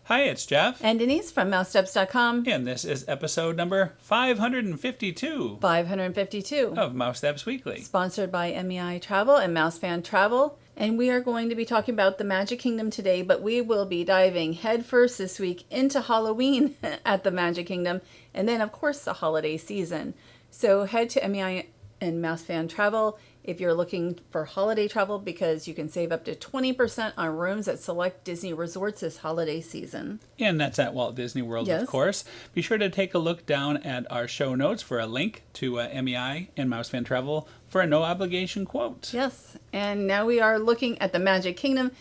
Hi, it's Jeff. And Denise from MouseSteps.com. And this is episode number 552 552 of Mousesteps Weekly. Sponsored by MEI Travel and MouseFan Travel. And we are going to be talking about the Magic Kingdom today, but we will be diving headfirst this week into Halloween at the Magic Kingdom. And then, of course, the holiday season. So head to MEI and MouseFan Travel if you're looking for holiday travel, because you can save up to 20% on rooms at select Disney resorts this holiday season. And that's at Walt Disney World, Yes. Of course. Be sure to take a look down at our show notes for a link to MEI and MouseFan Travel for a no-obligation quote. Yes, and now we are looking at the Magic Kingdom.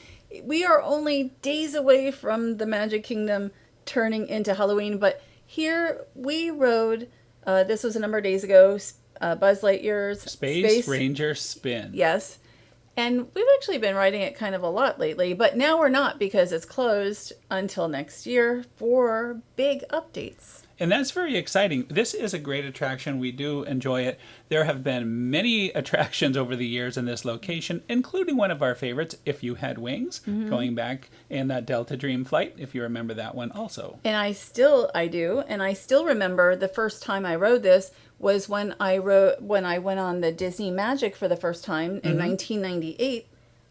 We are only days away from the Magic Kingdom turning into Halloween, but here we rode, this was a number of days ago, Buzz Lightyear's Space Ranger Spin. Yes. And we've actually been riding it kind of a lot lately, but now we're not because it's closed until next year for big updates. And that's very exciting. This is a great attraction. We do enjoy it. There have been many attractions over the years in this location, including one of our favorites, If You Had Wings, going back in that Delta Dream flight, if you remember that one also. And I do, and I still remember the first time I rode this was when I went on the Disney Magic for the first time in 1998.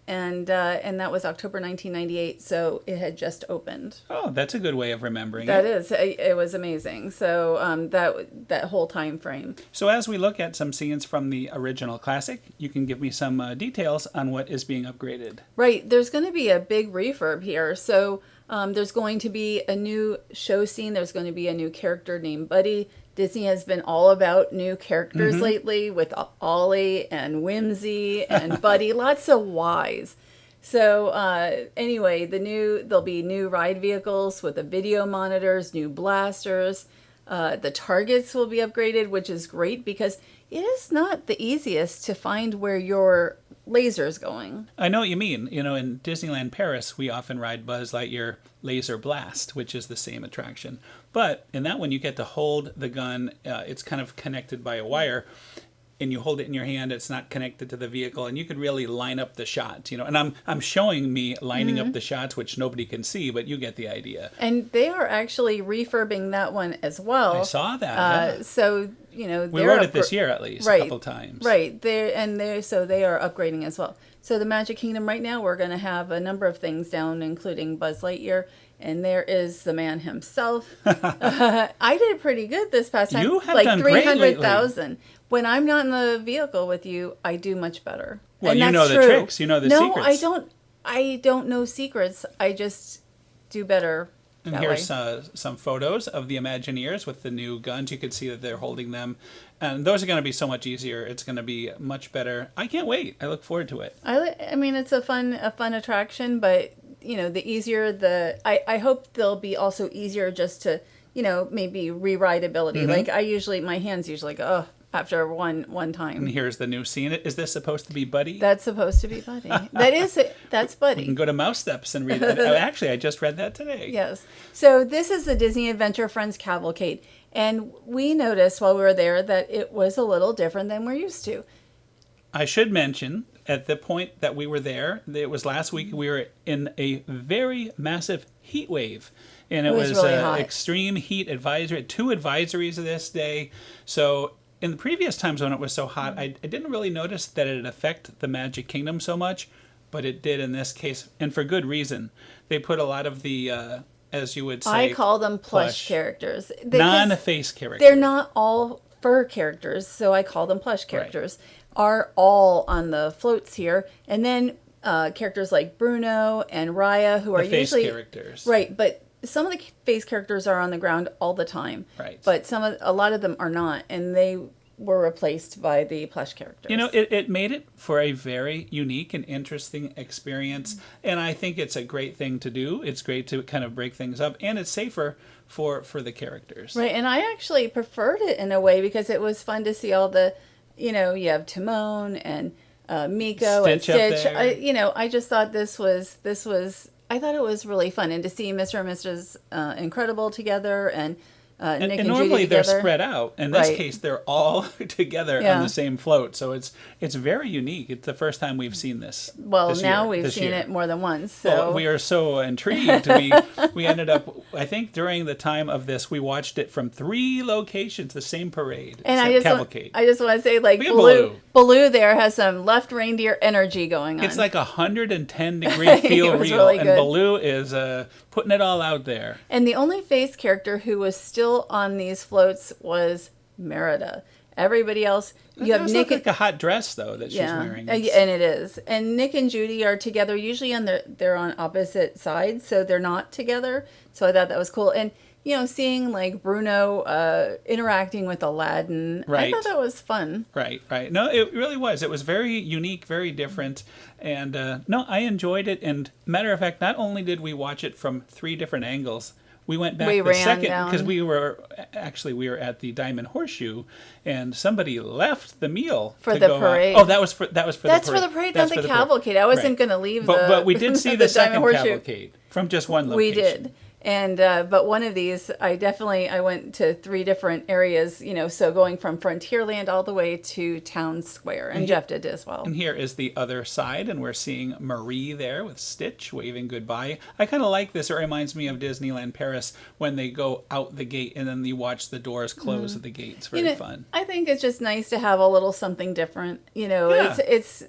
And that was October 1998, so it had just opened. Oh, that's a good way of remembering That it. is, it was amazing. So that whole time frame. So as we look at some scenes from the original classic, you can give me some details on what is being upgraded. Right, there's going to be a big refurb here. So there's going to be a new show scene. There's going to be a new character named Buddy. Disney has been all about new characters lately with Ollie and Whimsy and Buddy, lots of Ys. So anyway, there'll be new ride vehicles with the video monitors, new blasters. The targets will be upgraded, which is great because it is not the easiest to find where your laser's going. I know what you mean. You know, in Disneyland Paris, we often ride Buzz Lightyear Laser Blast, which is the same attraction. But in that one, you get to hold the gun. It's kind of connected by a wire, and you hold it in your hand. It's not connected to the vehicle, and you could really line up the shots. You know, and I'm showing me lining up the shots, which nobody can see, but you get the idea. And they are actually refurbing that one as well. I saw that. Yeah. So you know, we rode it this year at least, a couple times. Right, they are upgrading as well. So the Magic Kingdom right now, we're going to have a number of things down, including Buzz Lightyear, and there is the man himself. I did pretty good this past time. You have like done great lately. 300,000. When I'm not in the vehicle with you, I do much better. Well, and you that's know the true. tricks. You know the secrets. No, I don't know secrets. I just do better. And here's some photos of the Imagineers with the new guns. You can see that they're holding them. And those are going to be so much easier. It's going to be much better. I can't wait. I look forward to it. I mean, it's a fun attraction, but, you know, the easier I hope they'll be also easier just to, you know, maybe re-rideability. Like my hands usually go, oh, after one time. And here's the new scene. Is this supposed to be Buddy? That's supposed to be Buddy. That's Buddy. You can go to Mousesteps and read that. Actually, I just read that today. Yes. So this is the Disney Adventure Friends Cavalcade. And we noticed while we were there that it was a little different than we're used to. I should mention, at the point that we were there, it was last week, we were in a very massive heat wave. And it was really hot. Extreme heat advisory, 2 advisories this day. So in the previous times when it was so hot, I didn't really notice that it affected the Magic Kingdom so much, but it did in this case, and for good reason. They put a lot of the, as you would say, I call them plush characters. Non-face characters. They're not all fur characters, so I call them plush characters. Right. Are all on the floats here. And then characters like Bruno and Raya, who are usually face characters. Right, but some of the face characters are on the ground all the time. Right. But a lot of them are not, and they were replaced by the plush characters. You know, it made it for a very unique and interesting experience, and I think it's a great thing to do. It's great to kind of break things up, and it's safer for the characters. Right, and I actually preferred it in a way because it was fun to see all the, you know, you have Timon and Miko Stitch and Stitch. I just thought this was. I thought it was really fun, and to see Mr. and Mrs. Incredible together, and Nick and normally Judy they're together. spread out. In this Right. case, they're all together Yeah. on the same float. So it's very unique. It's the first time we've seen this. Well, this now year, we've this seen year. it more than once. So Well, we are so intrigued. We ended up, I think during the time of this, we watched it from 3 locations, the same parade, and cavalcade. I just want to say, like, Look at Baloo there has some left reindeer energy going on. It's like 110-degree feel It was real, really and good. Baloo is putting it all out there. And the only face character who was still on these floats was Merida. Everybody else, you have It Nick. like a hot dress though that she's wearing. And it is. And Nick and Judy are together. Usually they're on opposite sides, so they're not together. So I thought that was cool. And seeing like Bruno interacting with Aladdin, Right. I thought that was fun. Right. No, it really was. It was very unique, very different, and no, I enjoyed it. And matter of fact, not only did we watch it from 3 different angles, we went back We the ran second down. because we were at the Diamond Horseshoe, and somebody left the meal For to the go out. parade. Oh, that was for the That's parade. for the parade, That's not for the parade. cavalcade. I wasn't Right. going to leave But we did see the second Diamond Horseshoe. cavalcade from just one location. We did. And but one of these, I went to 3 different areas, so going from Frontierland all the way to Town Square, and Jeff did as well. And here is the other side, and we're seeing Marie there with Stitch waving goodbye. I kind of like this. It reminds me of Disneyland Paris when they go out the gate and then you watch the doors close at the gate. It's very fun. I think it's just nice to have a little something different. Yeah. It's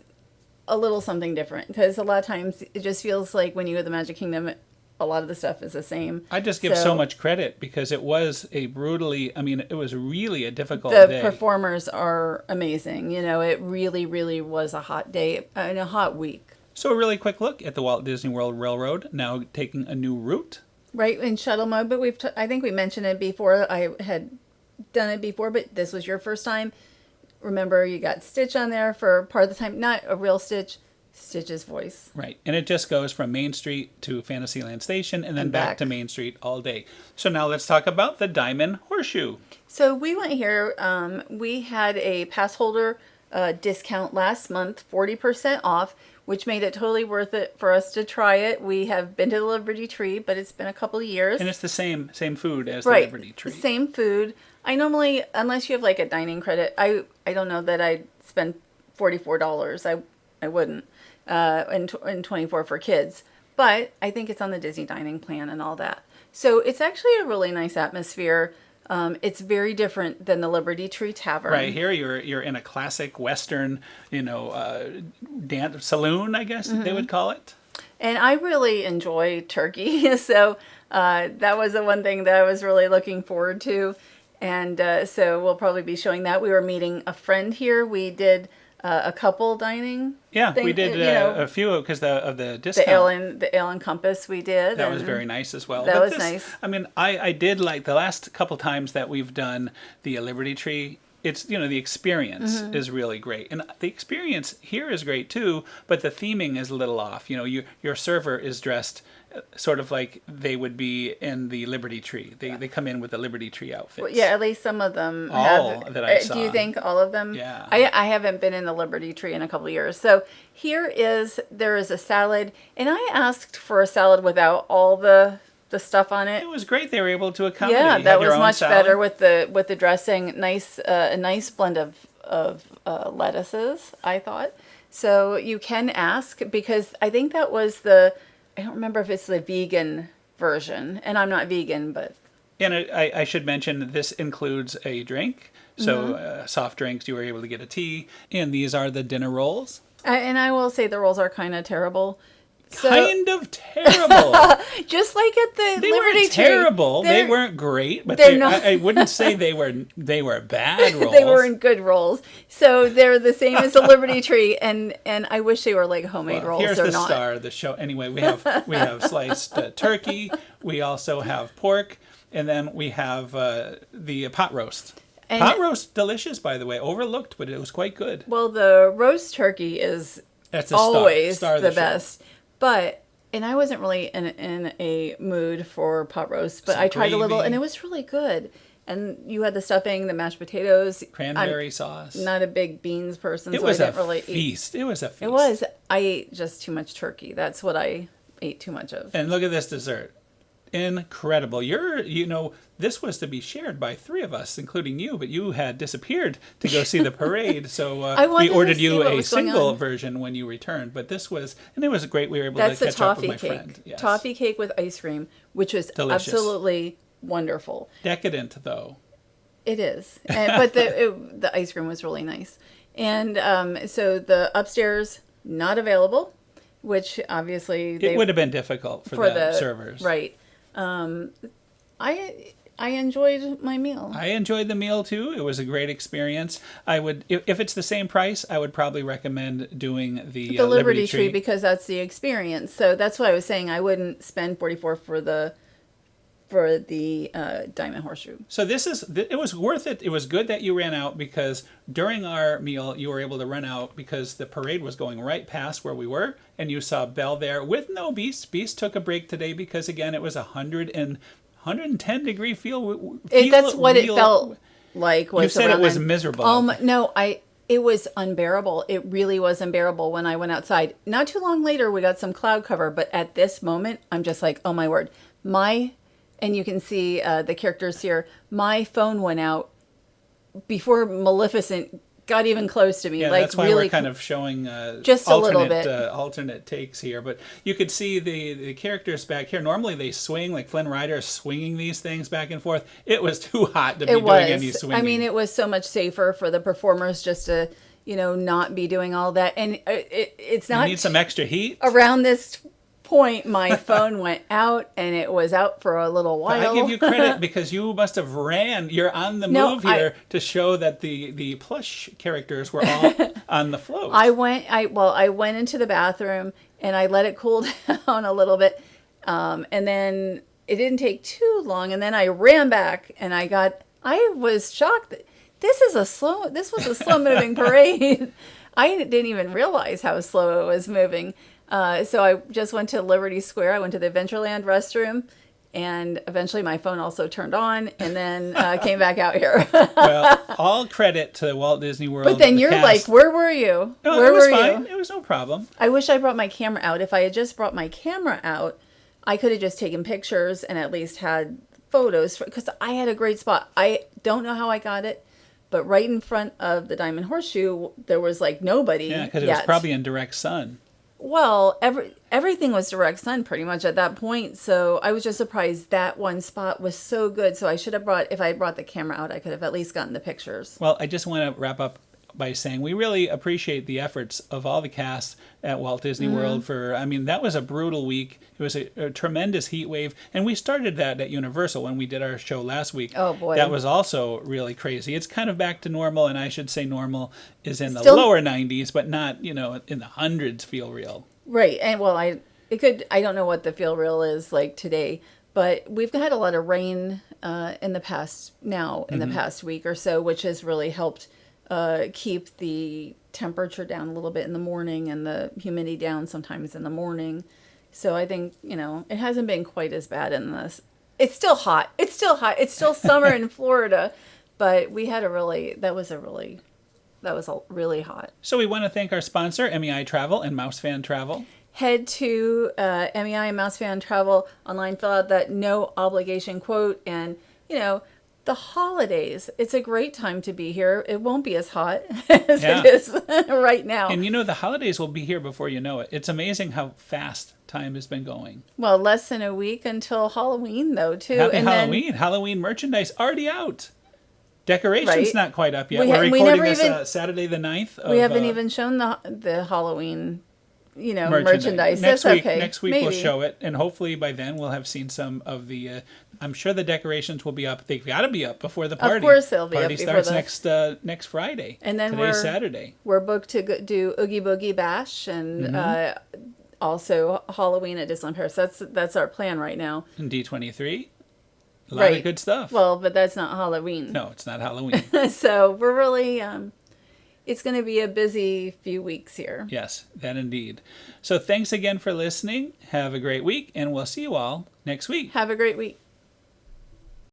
a little something different, because a lot of times it just feels like when you go to the Magic Kingdom, a lot of the stuff is the same. I just give so much credit because it was it was really a difficult The day. performers are amazing. It really, really was a hot day and a hot week. So a really quick look at the Walt Disney World Railroad, now taking a new route. Right, in shuttle mode, but I think we mentioned it before. I had done it before, but this was your first time. Remember, you got Stitch on there for part of the time. Not a real Stitch, Stitch's voice. Right, and it just goes from Main Street to Fantasyland Station and then back to Main Street all day. So now let's talk about the Diamond Horseshoe. So we went here. We had a pass holder discount last month, 40% off, which made it totally worth it for us to try it. We have been to the Liberty Tree, but it's been a couple of years. And it's the same food as Right, the Liberty Tree. same food. I normally, unless you have like a dining credit, I don't know that I'd spend $44. I wouldn't. And 24 for kids. But I think it's on the Disney dining plan and all that. So it's actually a really nice atmosphere. It's very different than the Liberty Tree Tavern. Right here, you're in a classic Western, dance saloon, I guess they would call it. And I really enjoy turkey, so that was the one thing that I was really looking forward to. And so we'll probably be showing that. We were meeting a friend here. We did a couple dining. Yeah, thing, we did a few because of the discount. The Ale and Compass we did. That was very nice as well. That was nice. I mean, I did like the last couple times that we've done the Liberty Tree. It's, the experience is really great. And the experience here is great too, but the theming is a little off. Your server is dressed sort of like they would be in the Liberty Tree. They come in with the Liberty Tree outfits. Well, yeah, at least some of them all have. That I saw. Do you think all of them? Yeah. I haven't been in the Liberty Tree in a couple of years. So there is a salad, and I asked for a salad without all the stuff on it. It was great. They were able to accommodate. Yeah, You that had your was own much salad. better with the dressing. A nice blend of lettuces, I thought. So you can ask, because I think that was I don't remember if it's the vegan version, and I'm not vegan, but. And I should mention this includes a drink. So soft drinks, you were able to get a tea. And these are the dinner rolls. And I will say the rolls are kind of terrible. Kind of terrible. Just like at the They Liberty weren't Tree. terrible. They weren't great, but they're not- I wouldn't say they were bad rolls. They weren't good rolls. So they're the same as the Liberty Tree, and I wish they were like homemade rolls. Here's They're the not. star of the show. Anyway, we have sliced turkey. We also have pork, and then we have the pot roast. And pot roast, delicious, by the way. Overlooked, but it was quite good. Well, the roast turkey is That's always star of the show. best. And I wasn't really in a mood for pot roast, but Some I tried a little, gravy. and it was really good. And you had the stuffing, the mashed potatoes. Cranberry sauce. Not a big beans person, It so was I a didn't really eat. feast. It was a feast. It was. I ate just too much turkey. That's what I ate too much of. And look at this dessert. incredible. This was to be shared by 3 of us, including you, but you had disappeared to go see the parade. So we ordered you a single version when you returned. But it was great. We were able to catch up with my friend. Yes. Toffee cake with ice cream, which was delicious. Absolutely wonderful. Decadent, though. It is. But the ice cream was really nice. And so the upstairs, not available, which obviously it would have been difficult for the servers. Right. I enjoyed my meal. I enjoyed the meal too. It was a great experience. I would, if it's the same price, I would probably recommend doing the Liberty Tree because that's the experience. So that's why I was saying I wouldn't spend $44 for the Diamond Horseshoe. So it was worth it. It was good that you ran out because during our meal you were able to run out because the parade was going right past where we were, and you saw Belle there with no Beast. Beast took a break today because again it was 110-degree feel. That's what it felt like. You said it was miserable. No, it was unbearable. It really was unbearable when I went outside. Not too long later, we got some cloud cover, but at this moment, I'm just like, oh my word. And you can see the characters here. My phone went out before Maleficent got even close to me. Yeah, that's why we're kind of showing just a little bit alternate takes here. But you could see the characters back here. Normally they swing, like Flynn Rider swinging these things back and forth. It was too hot to be doing any swinging. I mean, it was so much safer for the performers just to, not be doing all that. And it's not... You need some extra heat? Around this point, my phone went out, and it was out for a little while. But I give you credit because you must have ran. You're on the move here to show that the plush characters were all on the float. I went into the bathroom and I let it cool down a little bit, and then it didn't take too long, and then I ran back and I was shocked that this was a slow moving parade. I didn't even realize how slow it was moving. So I just went to Liberty Square. I went to the Adventureland restroom, and eventually my phone also turned on, and then came back out here. Well, all credit to Walt Disney World. But then you're like, where were you? No, it was fine. It was no problem. I wish I brought my camera out. If I had just brought my camera out, I could have just taken pictures and at least had photos, because I had a great spot. I don't know how I got it, but right in front of the Diamond Horseshoe, there was like nobody. Yeah, because it was probably in direct sun. Well, everything was direct sun pretty much at that point, so I was just surprised that one spot was so good. So I should have if I had brought the camera out, I could have at least gotten the pictures. Well, I just want to wrap up by saying we really appreciate the efforts of all the cast at Walt Disney World that was a brutal week. It was a tremendous heat wave, and we started that at Universal when we did our show last week. Oh boy. That was also really crazy. It's kind of back to normal, and I should say normal is in the lower 90s, but not, in the hundreds feel real. Right. And well, I don't know what the feel real is like today, but we've had a lot of rain in the past week or so, which has really helped keep the temperature down a little bit in the morning and the humidity down sometimes in the morning. So I think, it hasn't been quite as bad in this. It's still hot. It's still summer in Florida, but we had that was really hot. So we want to thank our sponsor, MEI Travel and MouseFan Travel. Head to MEI and MouseFan Travel online, fill out that no obligation quote, and, the holidays, it's a great time to be here. It won't be as hot as it is right now. And the holidays will be here before you know it. It's amazing how fast time has been going. Well, less than a week until Halloween, though, too. Happy Halloween. Halloween merchandise already out. Decorations not quite up yet. We're recording this Saturday the 9th. We haven't even shown the Halloween merchandise. Next That's week, okay. Next week we'll show it, and hopefully by then we'll have seen some of the. I'm sure the decorations will be up. They've got to be up before the party. Of course, they'll be up. Party starts next Friday. And then today's Saturday. We're booked to do Oogie Boogie Bash and also Halloween at Disneyland Paris. That's our plan right now. And D23. A lot of good stuff. Well, but that's not Halloween. No, it's not Halloween. So we're really. It's going to be a busy few weeks here. Yes, that indeed. So thanks again for listening. Have a great week, and we'll see you all next week. Have a great week.